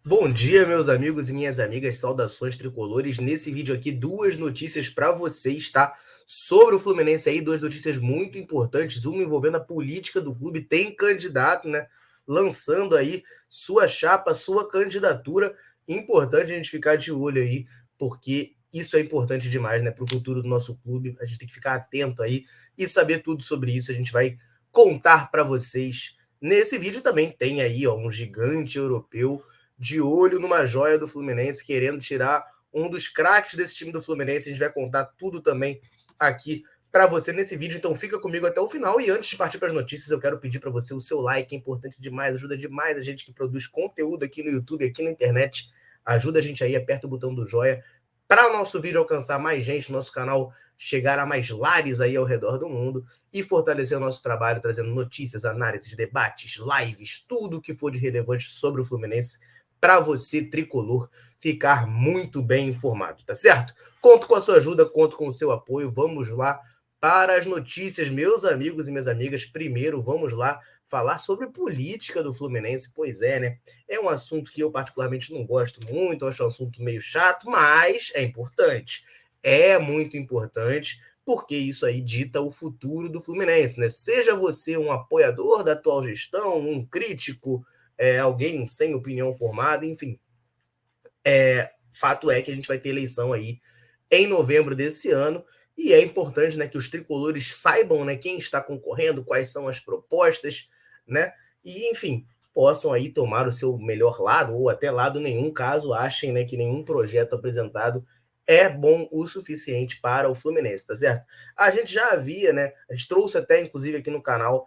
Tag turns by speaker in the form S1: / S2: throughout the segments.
S1: Bom dia, meus amigos e minhas amigas, saudações tricolores. Nesse vídeo aqui, duas notícias para vocês, tá? Sobre o Fluminense aí, duas notícias muito importantes, uma envolvendo a política do clube, tem candidato, né? Lançando aí sua chapa, sua candidatura. Importante a gente ficar de olho aí, porque isso é importante demais, né? Para o futuro do nosso clube. A gente tem que ficar atento aí e saber tudo sobre isso. A gente vai contar para vocês. Nesse vídeo também tem aí, ó, um gigante europeu de olho numa joia do Fluminense, querendo tirar um dos craques desse time do Fluminense. A gente vai contar tudo também aqui para você nesse vídeo, então fica comigo até o final. E antes de partir para as notícias, eu quero pedir para você o seu like, é importante demais, ajuda demais a gente que produz conteúdo aqui no YouTube, aqui na internet. Ajuda a gente aí, aperta o botão do joia para o nosso vídeo alcançar mais gente, nosso canal chegar a mais lares aí ao redor do mundo e fortalecer o nosso trabalho, trazendo notícias, análises, debates, lives, tudo que for de relevante sobre o Fluminense para você, tricolor, ficar muito bem informado, tá certo? Conto com a sua ajuda, conto com o seu apoio. Vamos lá para as notícias, meus amigos e minhas amigas. Primeiro, vamos lá falar sobre política do Fluminense. Pois é, né? É um assunto que eu particularmente não gosto muito, eu acho um assunto meio chato, mas é importante. É muito importante, porque isso aí dita o futuro do Fluminense, né? Seja você um apoiador da atual gestão, um crítico, alguém sem opinião formada, enfim. Fato é que a gente vai ter eleição aí em novembro desse ano e é importante, né, que os tricolores saibam, né, quem está concorrendo, quais são as propostas, né, e enfim, possam aí tomar o seu melhor lado ou até lado nenhum, caso achem, né, que nenhum projeto apresentado é bom o suficiente para o Fluminense, tá certo? A gente já havia, né, a gente trouxe até inclusive aqui no canal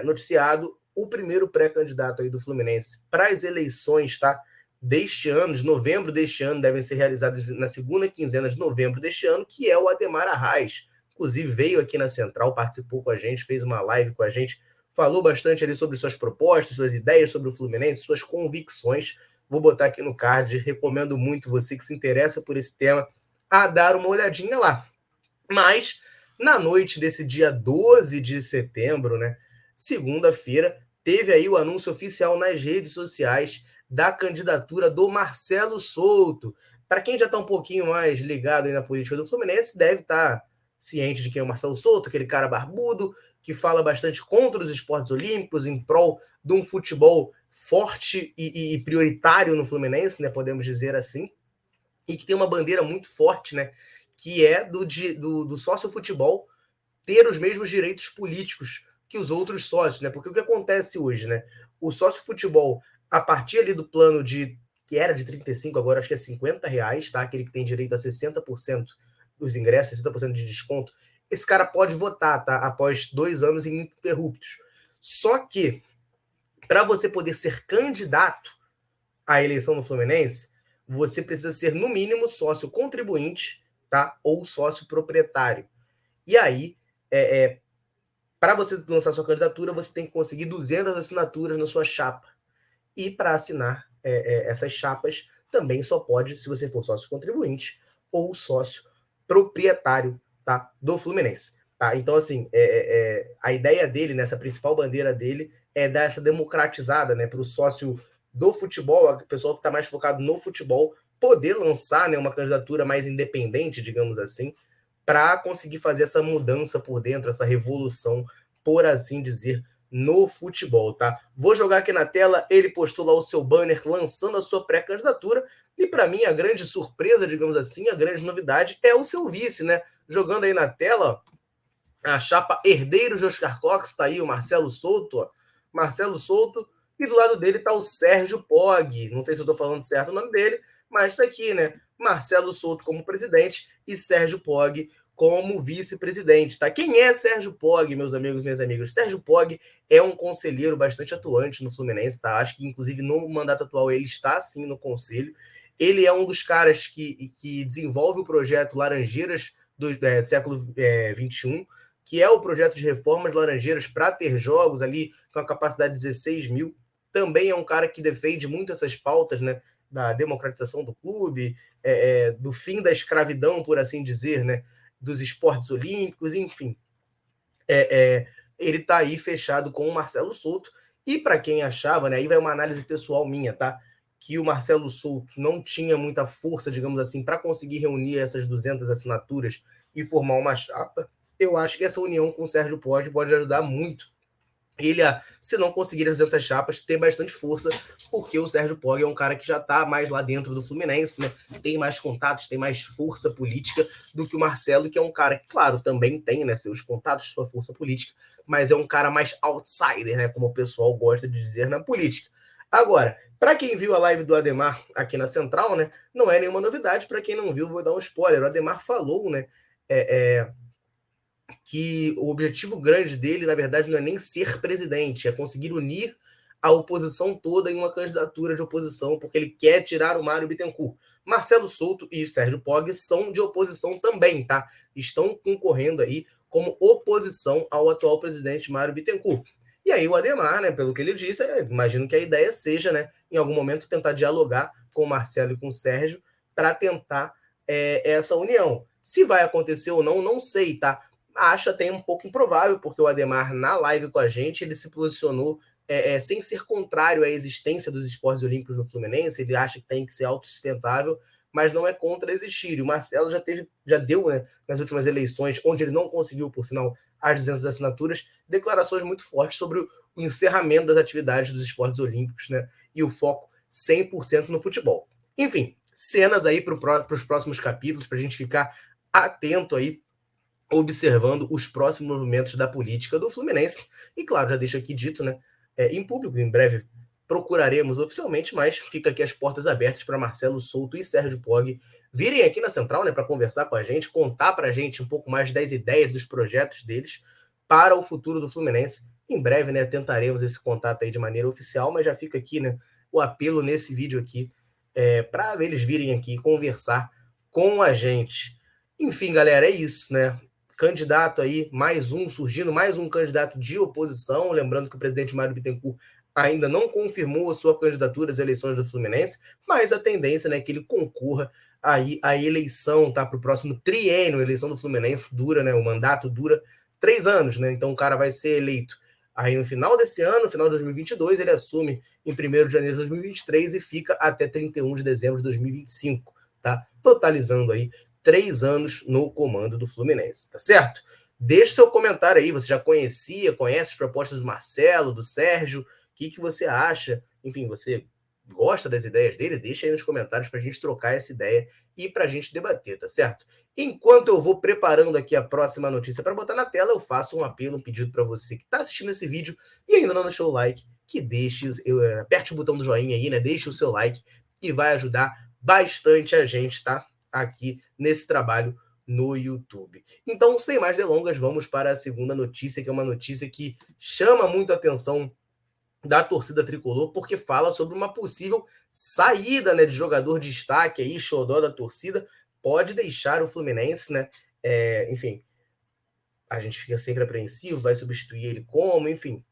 S1: noticiado o primeiro pré-candidato aí do Fluminense para as eleições, tá? Deste ano, de novembro deste ano, devem ser realizados na segunda quinzena de novembro deste ano, que é o Ademar Arraes. Inclusive, veio aqui na Central, participou com a gente, fez uma live com a gente, falou bastante ali sobre suas propostas, suas ideias sobre o Fluminense, suas convicções. Vou botar aqui no card, recomendo muito você que se interessa por esse tema a dar uma olhadinha lá. Mas, na noite desse dia 12 de setembro, né, segunda-feira, teve aí o anúncio oficial nas redes sociais da candidatura do Marcelo Souto. Para quem já está um pouquinho mais ligado aí na política do Fluminense, deve estar ciente de quem é o Marcelo Souto, aquele cara barbudo que fala bastante contra os esportes olímpicos, em prol de um futebol forte e prioritário no Fluminense, né, podemos dizer assim, e que tem uma bandeira muito forte, né, que é do sócio futebol ter os mesmos direitos políticos que os outros sócios, né? Porque o que acontece hoje, né? O sócio futebol, a partir ali do plano de que era de 35, agora acho que é R$ 50, tá? Aquele que tem direito a 60% dos ingressos, 60% de desconto, esse cara pode votar, tá? Após 2 anos ininterruptos. Só que, para você poder ser candidato à eleição no Fluminense, você precisa ser, no mínimo, sócio contribuinte, tá? Ou sócio proprietário. E aí, para você lançar sua candidatura, você tem que conseguir 200 assinaturas na sua chapa. E para assinar essas chapas, também só pode se você for sócio contribuinte ou sócio proprietário, tá, do Fluminense. Tá? Então, assim, a ideia dele, nessa principal bandeira dele, é dar essa democratizada, né, para o sócio do futebol, a pessoa que está mais focado no futebol, poder lançar, né, uma candidatura mais independente, digamos assim, para conseguir fazer essa mudança por dentro, essa revolução, por assim dizer, no futebol, tá? Vou jogar aqui na tela, ele postou lá o seu banner lançando a sua pré-candidatura, e para mim a grande surpresa, digamos assim, a grande novidade é o seu vice, né? Jogando aí na tela, a chapa herdeiro de Oscar Cox, tá aí o Marcelo Souto, ó. Marcelo Souto, e do lado dele tá o Sérgio Pog, não sei se eu tô falando certo o nome dele, mas tá aqui, né? Marcelo Souto como presidente e Sérgio Pog como vice-presidente, tá? Quem é Sérgio Pog, meus amigos, minhas amigas? Sérgio Pog é um conselheiro bastante atuante no Fluminense, tá? Acho que, inclusive, no mandato atual ele está, sim, no conselho. Ele é um dos caras que desenvolve o projeto Laranjeiras do século XXI, que é o projeto de reformas Laranjeiras para ter jogos ali com a capacidade de 16 mil. Também é um cara que defende muito essas pautas, né? Da democratização do clube, do fim da escravidão, por assim dizer, né? Dos esportes olímpicos, enfim. Ele está aí fechado com o Marcelo Souto. E para quem achava, né? Aí vai uma análise pessoal minha, tá? que o Marcelo Souto não tinha muita força, digamos assim, para conseguir reunir essas 200 assinaturas e formar uma chapa. Eu acho que essa união com o Sérgio pode ajudar muito ele, se não conseguir as 200 chapas, ter bastante força, porque o Sérgio Pog é um cara que já está mais lá dentro do Fluminense, né? Tem mais contatos, tem mais força política do que o Marcelo, que é um cara que, claro, também tem, né, seus contatos, sua força política, mas é um cara mais outsider, né, como o pessoal gosta de dizer na política. Agora, para quem viu a live do Ademar aqui na Central, né, não é nenhuma novidade. Para quem não viu, vou dar um spoiler. O Ademar falou, né, que o objetivo grande dele, na verdade, não é nem ser presidente, é conseguir unir a oposição toda em uma candidatura de oposição, porque ele quer tirar o Mário Bittencourt. Marcelo Souto e Sérgio Pog são de oposição também, tá? Estão concorrendo aí como oposição ao atual presidente Mário Bittencourt. E aí o Ademar, né, pelo que ele disse, imagino que a ideia seja, né, em algum momento tentar dialogar com o Marcelo e com o Sérgio para tentar essa união. Se vai acontecer ou não, não sei, tá? Acho até um pouco improvável, porque o Ademar, na live com a gente, ele se posicionou sem ser contrário à existência dos esportes olímpicos no Fluminense. Ele acha que tem que ser autossustentável, mas não é contra existir. E o Marcelo já deu, né, nas últimas eleições, onde ele não conseguiu, por sinal, as 200 assinaturas, declarações muito fortes sobre o encerramento das atividades dos esportes olímpicos, né, e o foco 100% no futebol. Enfim, cenas aí para os próximos capítulos, para a gente ficar atento aí, observando os próximos movimentos da política do Fluminense. E claro, já deixo aqui dito, né, em público, em breve procuraremos oficialmente, mas fica aqui as portas abertas para Marcelo Souto e Sérgio Pog virem aqui na Central, né, para conversar com a gente, contar para a gente um pouco mais das ideias, dos projetos deles para o futuro do Fluminense. Em breve, né, tentaremos esse contato aí de maneira oficial, mas já fica aqui, né, o apelo nesse vídeo aqui para eles virem aqui conversar com a gente. Enfim, galera, é isso, né? Candidato aí, mais um surgindo, mais um candidato de oposição. Lembrando que o presidente Mário Bittencourt ainda não confirmou a sua candidatura às eleições do Fluminense, mas a tendência, né, é que ele concorra aí à eleição, tá? Para o próximo triênio. A eleição do Fluminense dura, né? O mandato dura 3 anos, né? Então o cara vai ser eleito aí no final desse ano, final de 2022, ele assume em 1º de janeiro de 2023 e fica até 31 de dezembro de 2025, tá? Totalizando aí 3 anos no comando do Fluminense, tá certo? Deixe seu comentário aí, você já conhece as propostas do Marcelo, do Sérgio, o que você acha? Enfim, você gosta das ideias dele? Deixa aí nos comentários para a gente trocar essa ideia e para a gente debater, tá certo? Enquanto eu vou preparando aqui a próxima notícia para botar na tela, eu faço um apelo, um pedido para você que está assistindo esse vídeo e ainda não deixou o like, que aperte o botão do joinha aí, né? Deixe o seu like e vai ajudar bastante a gente, tá? Aqui nesse trabalho no YouTube. Então, sem mais delongas, vamos para a segunda notícia, que é uma notícia que chama muito a atenção da torcida tricolor, porque fala sobre uma possível saída, né, de jogador de destaque aí, xodó da torcida, pode deixar o Fluminense, né? Enfim, a gente fica sempre apreensivo, vai substituir ele como, enfim.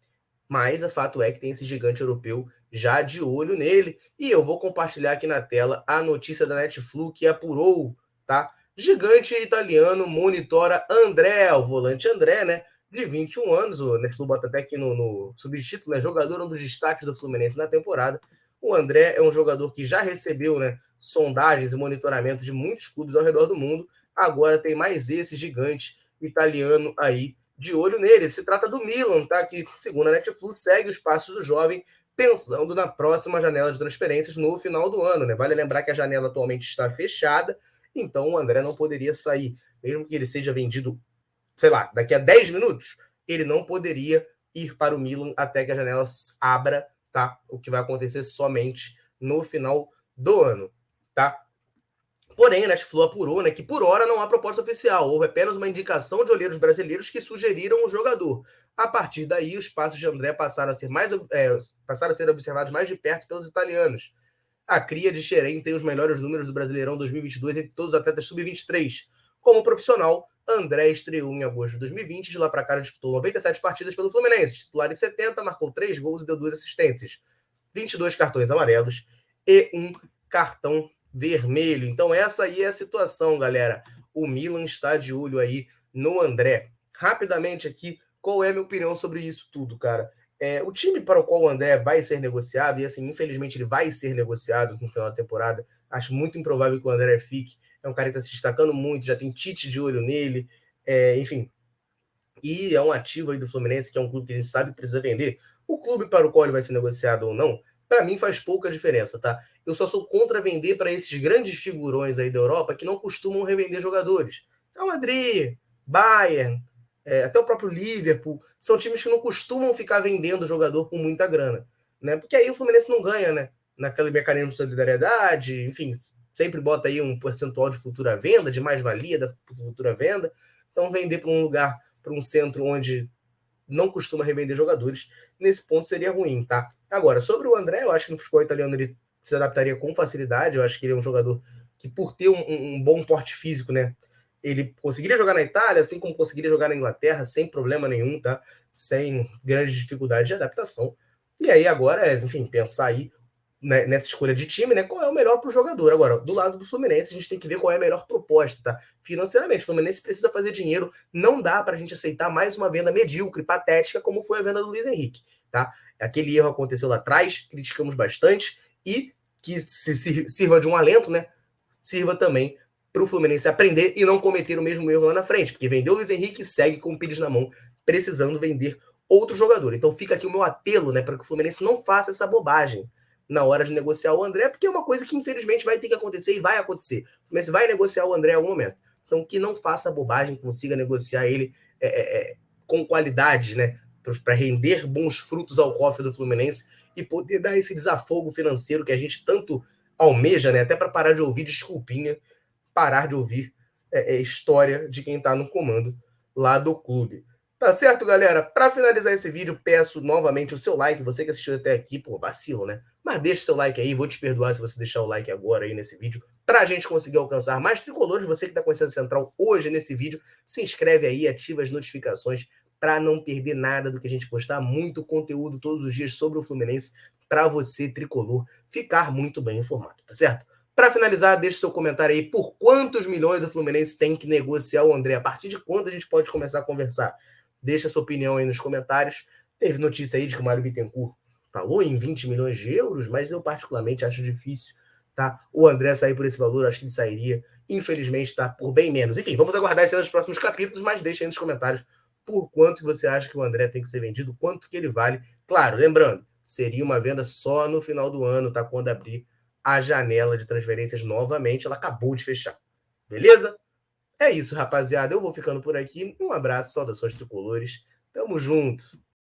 S1: Mas o fato é que tem esse gigante europeu já de olho nele. E eu vou compartilhar aqui na tela a notícia da Netflix que apurou, tá? Gigante italiano monitora André, o volante André, né? De 21 anos, o Netflix bota até aqui no subtítulo, né? Jogador, um dos destaques do Fluminense na temporada. O André é um jogador que já recebeu, né, sondagens e monitoramento de muitos clubes ao redor do mundo. Agora tem mais esse gigante italiano aí de olho nele. Se trata do Milan, tá? Que, segundo a Netflix, segue os passos do jovem, pensando na próxima janela de transferências no final do ano, né? Vale lembrar que a janela atualmente está fechada, então o André não poderia sair. Mesmo que ele seja vendido, sei lá, daqui a 10 minutos, ele não poderia ir para o Milan até que a janela abra, tá? O que vai acontecer somente no final do ano, tá? Porém, a Netflix apurou, né, que por hora não há proposta oficial, houve apenas uma indicação de olheiros brasileiros que sugeriram o jogador. A partir daí, os passos de André passaram a ser observados mais de perto pelos italianos. A cria de Xerém tem os melhores números do Brasileirão 2022 entre todos os atletas sub-23. Como profissional, André estreou em agosto de 2020, de lá para cá disputou 97 partidas pelo Fluminense, titular em 70, marcou 3 gols e deu 2 assistências, 22 cartões amarelos e um cartão vermelho. Então essa aí é a situação, galera. O Milan está de olho aí no André. Rapidamente aqui, qual é a minha opinião sobre isso tudo, cara? O time para o qual o André vai ser negociado, e assim, infelizmente ele vai ser negociado no final da temporada, acho muito improvável que o André fique, é um cara que está se destacando muito, já tem Tite de olho nele, enfim, e é um ativo aí do Fluminense, que é um clube que a gente sabe que precisa vender. O clube para o qual ele vai ser negociado ou não, para mim faz pouca diferença, tá? Eu só sou contra vender para esses grandes figurões aí da Europa que não costumam revender jogadores. Real Madrid, Bayern, até o próprio Liverpool, são times que não costumam ficar vendendo jogador com muita grana, né? Porque aí o Fluminense não ganha, né? Naquele mecanismo de solidariedade, enfim, sempre bota aí um percentual de futura venda, de mais-valia da futura venda. Então, vender para um lugar, para um centro onde não costuma revender jogadores, nesse ponto seria ruim, tá? Agora, sobre o André, eu acho que no futebol italiano ele se adaptaria com facilidade, eu acho que ele é um jogador que, por ter um bom porte físico, né, ele conseguiria jogar na Itália, assim como conseguiria jogar na Inglaterra, sem problema nenhum, tá? Sem grandes dificuldades de adaptação. E aí agora, enfim, pensar aí nessa escolha de time, né? Qual é o melhor para o jogador. Agora, do lado do Fluminense, a gente tem que ver qual é a melhor proposta, tá? Financeiramente, o Fluminense precisa fazer dinheiro, não dá para a gente aceitar mais uma venda medíocre, patética, como foi a venda do Luiz Henrique, tá? Aquele erro aconteceu lá atrás, criticamos bastante, e que se sirva de um alento, né? Sirva também para o Fluminense aprender e não cometer o mesmo erro lá na frente, porque vendeu o Luiz Henrique e segue com o Pires na mão, precisando vender outro jogador. Então fica aqui o meu apelo, né, para que o Fluminense não faça essa bobagem na hora de negociar o André, porque é uma coisa que infelizmente vai ter que acontecer e vai acontecer. O Fluminense vai negociar o André em algum momento. Então que não faça bobagem, consiga negociar ele com qualidade, né, para render bons frutos ao cofre do Fluminense e poder dar esse desafogo financeiro que a gente tanto almeja, né, até para parar de ouvir desculpinha, parar de ouvir história de quem está no comando lá do clube. Tá certo, galera? Para finalizar esse vídeo, peço novamente o seu like. Você que assistiu até aqui, pô, vacilo, né? Mas deixa seu like aí, vou te perdoar se você deixar o like agora aí nesse vídeo, para a gente conseguir alcançar mais tricolores. Você que está conhecendo a Central hoje nesse vídeo, se inscreve aí, ativa as notificações para não perder nada do que a gente postar. Muito conteúdo todos os dias sobre o Fluminense para você, tricolor, ficar muito bem informado, tá certo? Para finalizar, deixe seu comentário aí por quantos milhões o Fluminense tem que negociar o André, a partir de quando a gente pode começar a conversar. Deixa sua opinião aí nos comentários. Teve notícia aí de que o Mário Bittencourt falou em 20 milhões de euros, mas eu particularmente acho difícil, tá? O André sair por esse valor, acho que ele sairia, infelizmente, tá? Por bem menos. Enfim, vamos aguardar isso nos próximos capítulos, mas deixa aí nos comentários por quanto você acha que o André tem que ser vendido, quanto que ele vale. Claro, lembrando, seria uma venda só no final do ano, tá? Quando abrir a janela de transferências novamente, ela acabou de fechar. Beleza? É isso, rapaziada. Eu vou ficando por aqui. Um abraço, saudações tricolores. Tamo junto.